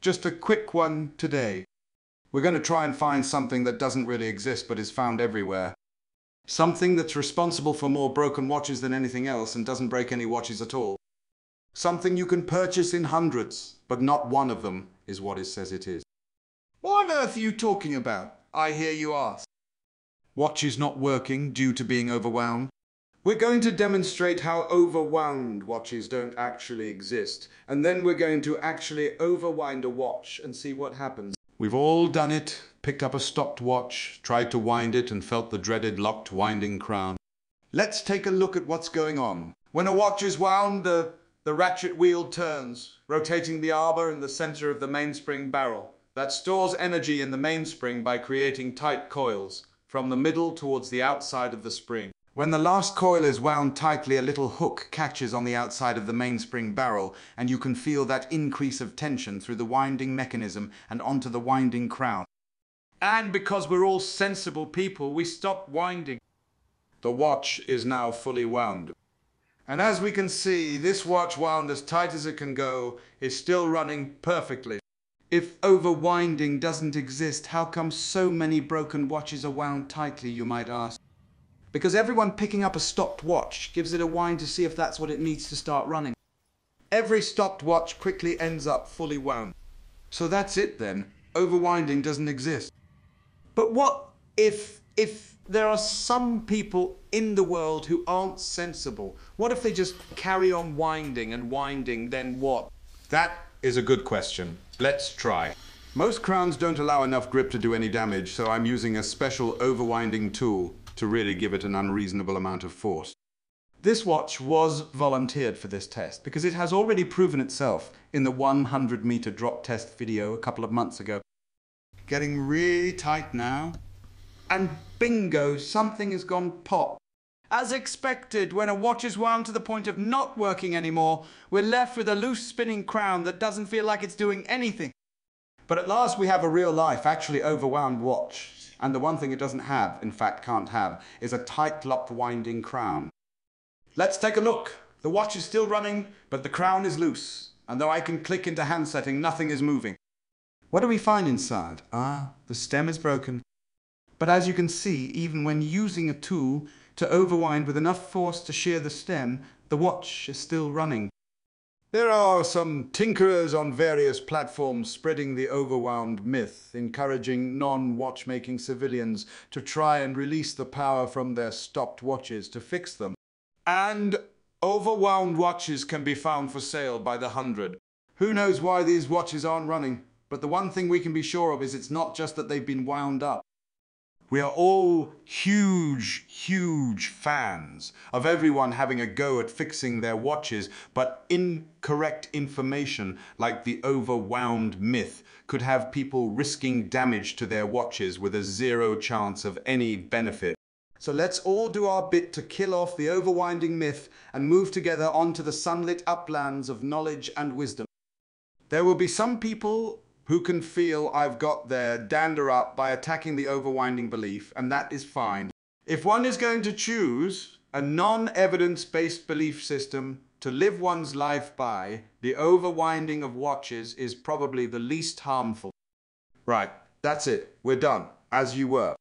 Just a quick one today. We're going to try and find something that doesn't really exist but is found everywhere. Something that's responsible for more broken watches than anything else and doesn't break any watches at all. Something you can purchase in hundreds, but not one of them is what it says it is. What on earth are you talking about? I hear you ask. Watch is not working due to being overwound. We're going to demonstrate how overwound watches don't actually exist, and then we're going to actually overwind a watch and see what happens. We've all done it, picked up a stopped watch, tried to wind it and felt the dreaded locked winding crown. Let's take a look at what's going on. When a watch is wound, the ratchet wheel turns, rotating the arbor in the center of the mainspring barrel. That stores energy in the mainspring by creating tight coils from the middle towards the outside of the spring. When the last coil is wound tightly, a little hook catches on the outside of the mainspring barrel, and you can feel that increase of tension through the winding mechanism and onto the winding crown. And because we're all sensible people, we stop winding. The watch is now fully wound. And as we can see, this watch, wound as tight as it can go, is still running perfectly. If overwinding doesn't exist, how come so many broken watches are wound tightly, you might ask? Because everyone picking up a stopped watch gives it a wind to see if that's what it needs to start running. Every stopped watch quickly ends up fully wound. So that's it then. Overwinding doesn't exist. But what if there are some people in the world who aren't sensible? What if they just carry on winding and winding, then what? That is a good question. Let's try. Most crowns don't allow enough grip to do any damage, so I'm using a special overwinding tool to really give it an unreasonable amount of force. This watch was volunteered for this test because it has already proven itself in the 100-meter drop test video a couple of months ago. Getting really tight now. And bingo, something has gone pop. As expected, when a watch is wound to the point of not working anymore, we're left with a loose spinning crown that doesn't feel like it's doing anything. But at last we have a real-life, actually overwound watch. And the one thing it doesn't have, in fact can't have, is a tight locked winding crown. Let's take a look. The watch is still running, but the crown is loose. And though I can click into hand setting, nothing is moving. What do we find inside? The stem is broken. But as you can see, even when using a tool to overwind with enough force to shear the stem, the watch is still running. There are some tinkerers on various platforms spreading the overwound myth, encouraging non-watchmaking civilians to try and release the power from their stopped watches to fix them. And overwound watches can be found for sale by the hundred. Who knows why these watches aren't running? But the one thing we can be sure of is it's not just that they've been wound up. We are all huge fans of everyone having a go at fixing their watches, but incorrect information like the overwound myth could have people risking damage to their watches with a zero chance of any benefit. So let's all do our bit to kill off the overwinding myth and move together onto the sunlit uplands of knowledge and wisdom. There will be some people who can feel I've got their dander up by attacking the overwinding belief, and that is fine. If one is going to choose a non-evidence-based belief system to live one's life by, the overwinding of watches is probably the least harmful. Right, that's it. We're done, as you were.